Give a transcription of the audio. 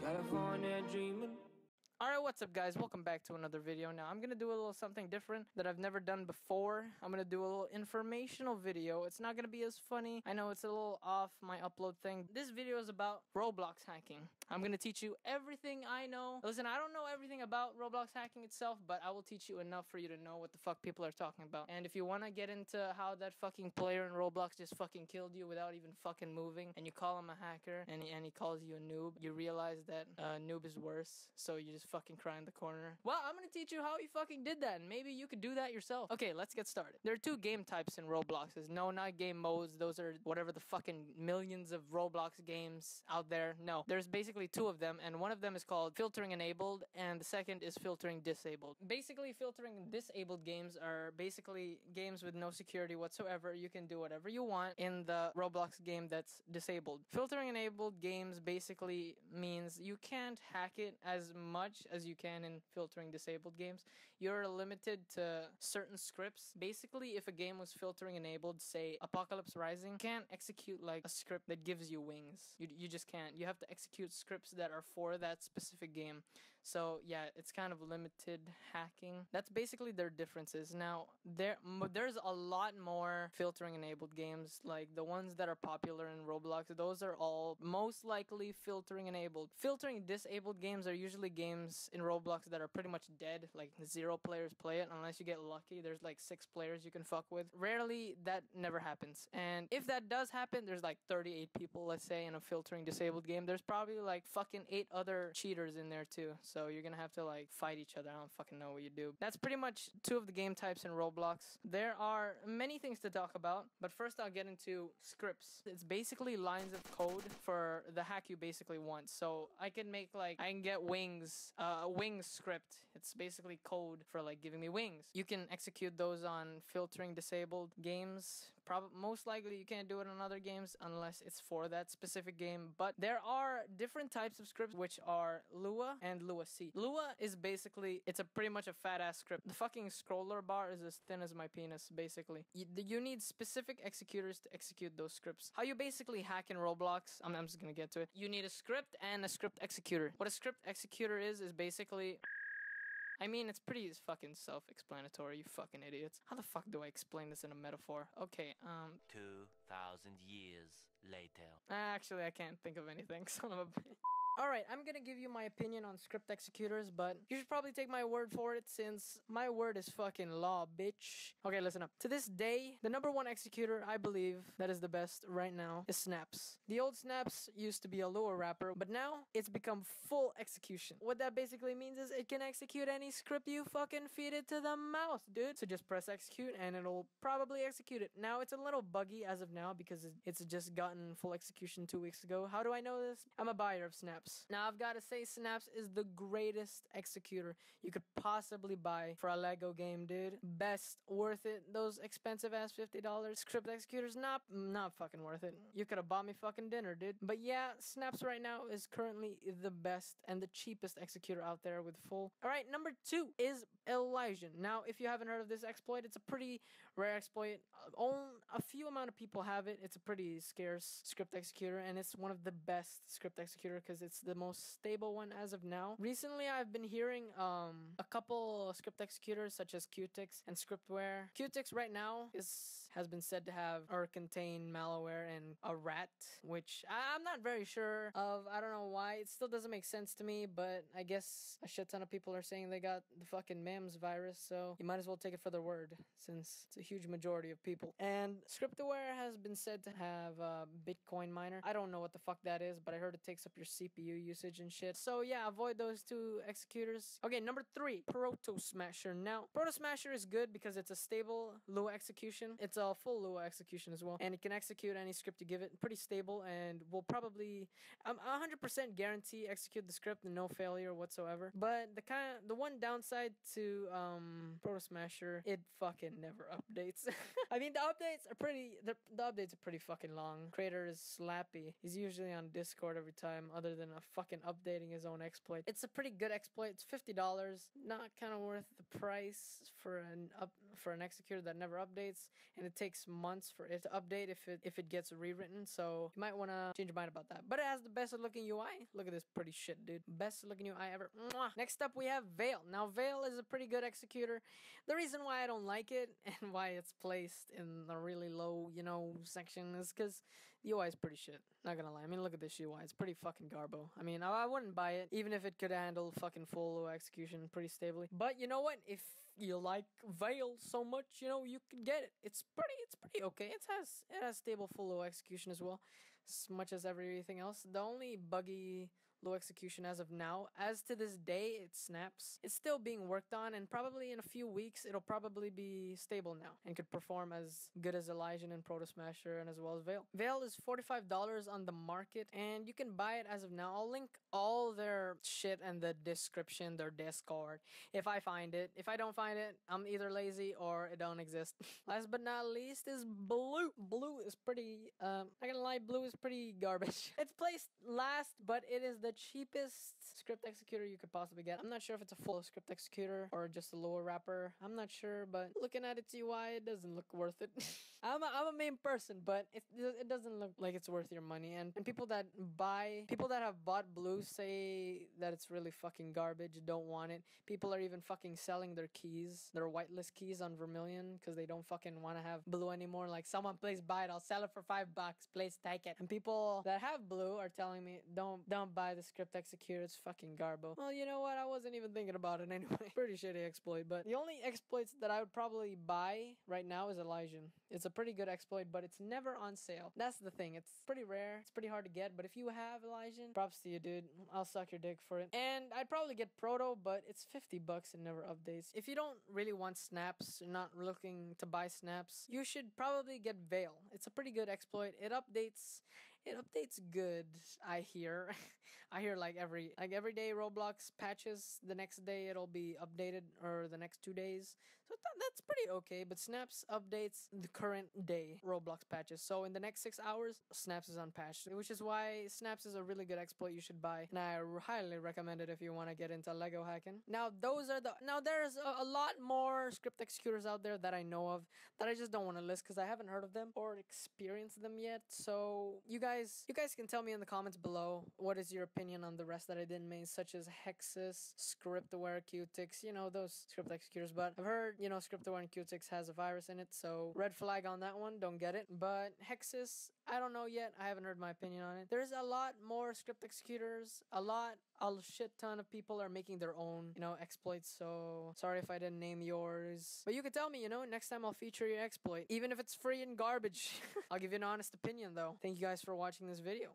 California dreaming. Alright, what's up guys? Welcome back to another video. Now I'm gonna do a little something different that I've never done before. I'm gonna do a little informational video. It's not gonna be as funny. I know it's a little off my upload thing. This video is about Roblox hacking. I'm gonna teach you everything I know. Listen, I don't know everything about Roblox hacking itself, but I will teach you enough for you to know what the fuck people are talking about. And if you wanna get into how that fucking player in Roblox just fucking killed you without even fucking moving, and you call him a hacker, and he calls you a noob, you realize that noob is worse, so you just fucking cry in the corner. Well, I'm gonna teach you how he fucking did that, and maybe you could do that yourself. Okay, let's get started. There are two game types in Roblox. No, not game modes. Those are whatever the fucking millions of Roblox games out there. No, there's basically two of them, and one of them is called filtering enabled, and the second is filtering disabled. Basically, filtering disabled games are basically games with no security whatsoever. You can do whatever you want in the Roblox game that's disabled. Filtering enabled games basically means you can't hack it as much as you can in filtering disabled games. You're limited to certain scripts. Basically, if a game was filtering enabled, say Apocalypse Rising, you can't execute like a script that gives you wings. You just can't. You have to execute scripts that are for that specific game. So yeah, it's kind of limited hacking. That's basically their differences. Now there's a lot more filtering enabled games, like the ones that are popular in Roblox. Those are all most likely filtering enabled. Filtering disabled games are usually games in Roblox that are pretty much dead, like 0 players play it unless you get lucky. There's like 6 players you can fuck with. Rarely that never happens, and if that does happen, there's like 38 people, let's say, in a filtering disabled game. There's probably like fucking 8 other cheaters in there too, so you're gonna have to like fight each other. I don't fucking know what you do. That's pretty much two of the game types in Roblox. There are many things to talk about, but first I'll get into scripts. It's basically lines of code for the hack you basically want. So I can get wings, wings script. It's basically code for like giving me wings. You can execute those on filtering disabled games. Most likely you can't do it on other games unless it's for that specific game. But there are different types of scripts, which are Lua and Lua C. Lua is basically, it's pretty much a fat ass script. The fucking scroller bar is as thin as my penis, basically. You need specific executors to execute those scripts. How you basically hack in Roblox, I'm just gonna get to it. You need a script and a script executor. What a script executor is basically, I mean, it's pretty fucking self-explanatory, you fucking idiots. How the fuck do I explain this in a metaphor? Okay, 2,000 years later. Actually, I can't think of anything, son of a bitch. Alright, I'm gonna give you my opinion on script executors, but you should probably take my word for it, since my word is fucking law, bitch. Okay, listen up. To this day, the #1 executor I believe that is the best right now is Synapse. The old Synapse used to be a Lua wrapper, but now it's become full execution. What that basically means is it can execute any script you fucking feed it to the mouse, dude. So just press execute and it'll probably execute it. Now, it's a little buggy as of now because it's just gotten full execution 2 weeks ago. How do I know this? I'm a buyer of Synapse. Now, I've got to say, Synapse is the greatest executor you could possibly buy for a Lego game, dude. Best, worth it. Those expensive-ass $50 script executors, not fucking worth it. You could have bought me fucking dinner, dude. But yeah, Synapse right now is currently the best and the cheapest executor out there with full. Alright, #2 is Elysian. Now, if you haven't heard of this exploit, it's a pretty rare exploit. Only a few amount of people have it. It's a pretty scarce script executor, and it's one of the best script executor because it's the most stable one as of now. Recently, I've been hearing a couple script executors such as Qtix and Scriptware. Qtix right now has been said to have or contain malware and a rat, which I'm not very sure of. I don't know why. It still doesn't make sense to me, but I guess a shit ton of people are saying they got the fucking MEMS virus, so you might as well take it for their word, since it's a huge majority of people. And Scriptware has been said to have a Bitcoin miner. I don't know what the fuck that is, but I heard it takes up your CPU usage and shit. So yeah, avoid those two executors. Okay, #3, Protosmasher. Now, Protosmasher is good because it's a stable Lua execution. It's a full Lua execution as well, and it can execute any script you give it. Pretty stable, and will probably 100% guarantee execute the script and no failure whatsoever. But the one downside to Protosmasher, it fucking never updates. I mean, the updates are pretty fucking long. Creator is Slappy. He's usually on Discord every time, other than a fucking updating his own exploit. It's a pretty good exploit. It's $50. Not kind of worth the price for for an executor that never updates, and it takes months for it to update if it gets rewritten. So you might want to change your mind about that. But it has the best looking UI. Look at this pretty shit, dude. Best looking UI ever. Mwah. Next up we have Veil. Now Veil is a pretty good executor. The reason why I don't like it and why it's placed in a really low, section is because the UI is pretty shit. Not gonna lie. I mean, look at this UI. It's pretty fucking garbo. I mean, I wouldn't buy it even if it could handle fucking full execution pretty stably. But you know what? If you like Veil so much, you can get it. It's pretty okay. It has stable full low execution as well, as much as everything else. The only buggy low execution as of now, as to this day, it snaps. It's still being worked on, and probably in a few weeks it'll probably be stable now and could perform as good as Elysian and Protosmasher and as well as Veil. Veil is $45 on the market, and you can buy it as of now. I'll link all their shit in the description, their Discord, if I find it. If I don't find it, I'm either lazy or it don't exist. Last but not least is Bleu. Bleu is pretty, not gonna lie, Bleu is pretty garbage. It's placed last, but it is the cheapest script executor you could possibly get. I'm not sure if it's a full script executor or just a lower wrapper. I'm not sure, but looking at its UI, it doesn't look worth it. I'm a main person, but it doesn't look like it's worth your money. And people that have bought Bleu say that it's really fucking garbage, don't want it. People are even fucking selling their keys, their whitelist keys on Vermilion, because they don't fucking want to have Bleu anymore. Like, someone please buy it, I'll sell it for $5, please take it. And people that have Bleu are telling me, don't buy the script executor, it's fucking garbo. Well, you know what, I wasn't even thinking about it anyway. Pretty shitty exploit, but the only exploits that I would probably buy right now is Elysian. It's a pretty good exploit, but it's never on sale. That's the thing, it's pretty rare, it's pretty hard to get, but if you have Elysian, props to you, dude. I'll suck your dick for it. And I'd probably get Proto, but it's $50 and never updates. If you don't really want snaps, you're not looking to buy snaps, you should probably get Veil. It's a pretty good exploit. It updates good, I hear. I hear like every day ROBLOX patches, the next day it'll be updated, or the next 2 days. So that's pretty okay, but Synapse updates the current day ROBLOX patches. So in the next 6 hours, Synapse is unpatched, which is why Synapse is a really good exploit you should buy. And I highly recommend it if you want to get into Lego hacking. Now there's a lot more script executors out there that I know of that I just don't want to list because I haven't heard of them or experienced them yet. So you guys can tell me in the comments below what is your opinion on the rest that I didn't mention, such as Hexus, Scriptware, Qtix, those script executors. But I've heard, Scriptware and Qtix has a virus in it, so red flag on that one, don't get it. But Hexus, I don't know yet. I haven't heard my opinion on it. There's a lot more script executors, a shit ton of people are making their own, exploits, so sorry if I didn't name yours. But you could tell me, next time I'll feature your exploit, even if it's free and garbage. I'll give you an honest opinion, though. Thank you guys for watching this video.